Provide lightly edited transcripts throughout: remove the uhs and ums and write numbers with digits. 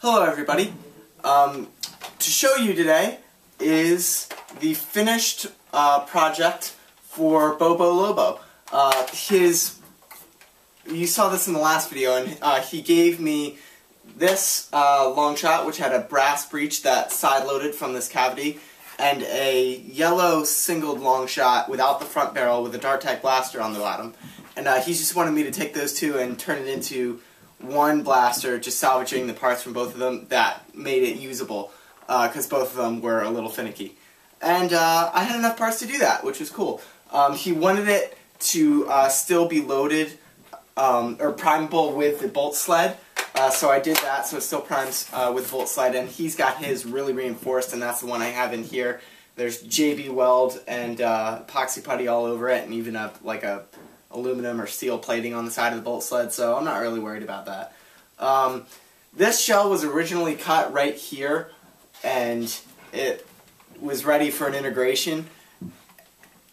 Hello everybody. To show you today is the finished project for Bobolol0's. You saw this in the last video, and he gave me this longshot, which had a brass breech that side-loaded from this cavity, and a yellow singled longshot without the front barrel with a dart tag blaster on the bottom. And he just wanted me to take those two and turn it into one blaster, just salvaging the parts from both of them that made it usable, because both of them were a little finicky. And I had enough parts to do that, which was cool. He wanted it to still be loaded, or primable with the bolt sled, so I did that, so it still primes with the bolt sled, and he's got his really reinforced, and that's the one I have in here. There's JB weld and epoxy putty all over it, and even like a aluminum or steel plating on the side of the bolt sled, so I'm not really worried about that. This shell was originally cut right here, and it was ready for an integration,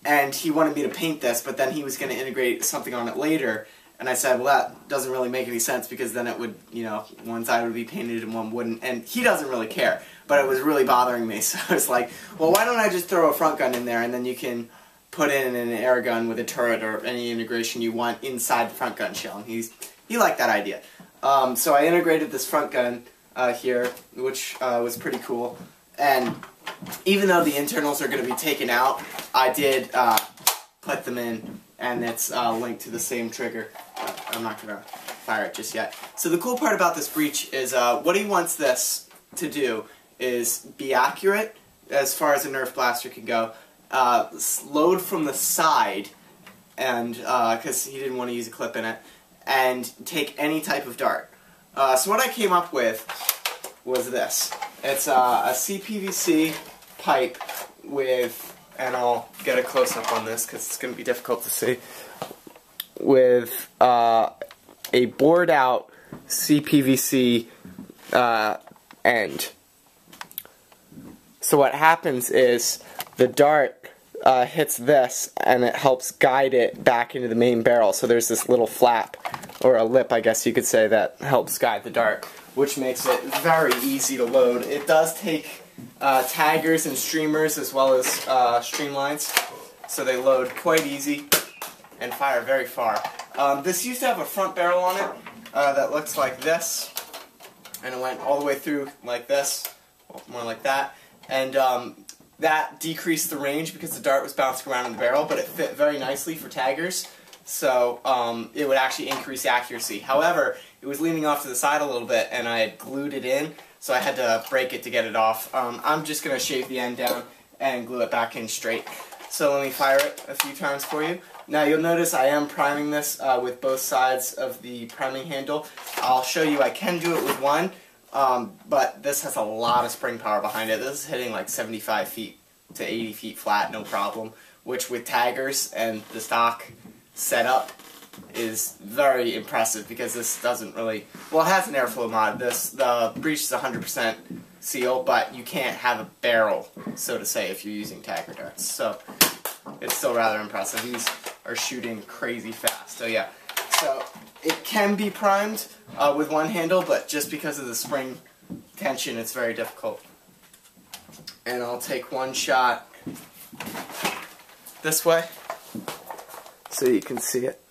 and he wanted me to paint this, but then he was going to integrate something on it later, and I said, well, that doesn't really make any sense, because then it would, you know, one side would be painted and one wouldn't, and he doesn't really care, but it was really bothering me, so I was like, well, why don't I just throw a front gun in there, and then you can put in an air gun with a turret or any integration you want inside the front gun shell. And he liked that idea. So I integrated this front gun here, which was pretty cool. And even though the internals are going to be taken out, I did put them in, and it's linked to the same trigger. I'm not going to fire it just yet. So the cool part about this breech is what he wants this to do is be accurate as far as a Nerf blaster can go. Load from the side, and because he didn't want to use a clip in it, and take any type of dart. So what I came up with was this. It's a CPVC pipe with, and I'll get a close-up on this because it's going to be difficult to see, with a bored-out CPVC end. So what happens is the dart hits this, and it helps guide it back into the main barrel. So there's this little flap, or a lip, I guess you could say, that helps guide the dart, which makes it very easy to load. It does take taggers and streamers as well as streamlines, so they load quite easy and fire very far. This used to have a front barrel on it that looks like this, and it went all the way through like this, well, more like that, and that decreased the range because the dart was bouncing around in the barrel, but it fit very nicely for taggers, so it would actually increase accuracy. However, it was leaning off to the side a little bit, and I had glued it in, so I had to break it to get it off. I'm just going to shave the end down and glue it back in straight. So let me fire it a few times for you. Now you'll notice I am priming this with both sides of the priming handle. I'll show you I can do it with one. But this has a lot of spring power behind it. This is hitting like 75 feet to 80 feet flat, no problem, which with taggers and the stock setup is very impressive, because this doesn't really, well, it has an airflow mod. The breech is 100% seal, but you can't have a barrel, so to say, if you're using tagger darts. So it's still rather impressive. These are shooting crazy fast. So yeah. So it can be primed with one handle, but just because of the spring tension, it's very difficult. And I'll take one shot this way so you can see it.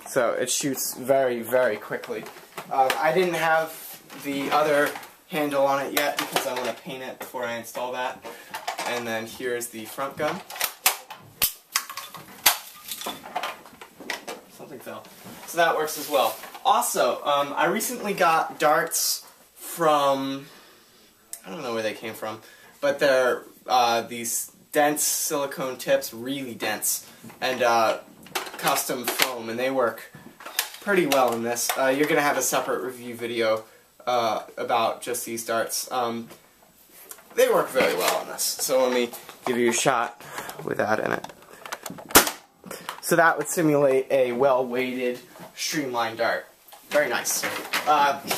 So it shoots very, very quickly. I didn't have the other handle on it yet because I want to paint it before I install that. And then here's the front gun. Something fell. So that works as well. Also, I recently got darts from, I don't know where they came from, but they're these dense silicone tips, really dense, and custom foam, and they work pretty well in this. You're going to have a separate review video about just these darts. They work very well on this, so let me give you a shot with that in it. So that would simulate a well-weighted, streamlined dart. Very nice.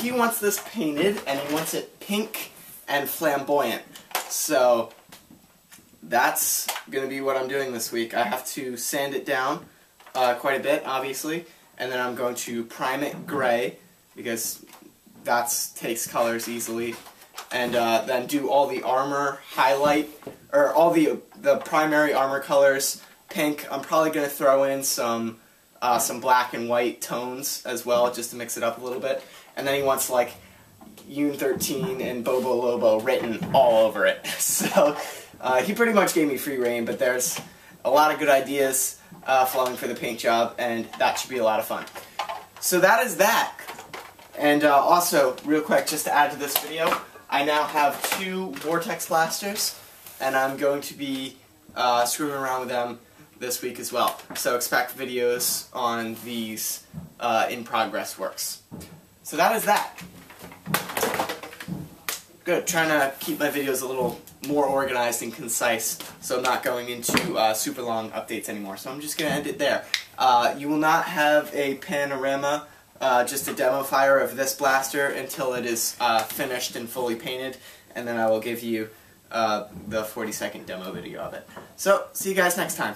He wants this painted, and he wants it pink and flamboyant. So that's going to be what I'm doing this week. I have to sand it down quite a bit, obviously, and then I'm going to prime it gray, because that takes colors easily. And then do all the armor highlight, or all the primary armor colors. Pink, I'm probably going to throw in some black and white tones as well, just to mix it up a little bit. And then he wants like Yoon 13 and Bobolol0's written all over it. So he pretty much gave me free reign, but there's a lot of good ideas flowing for the paint job, and that should be a lot of fun. So that is that. And also, real quick, just to add to this video, I now have 2 Vortex blasters, and I'm going to be screwing around with them this week as well. So expect videos on these in progress works. So that is that. Good, trying to keep my videos a little more organized and concise, so I'm not going into super long updates anymore. So I'm just going to end it there. You will not have a panorama, just a demo fire of this blaster until it is finished and fully painted, and then I will give you the 40-second demo video of it. So, see you guys next time.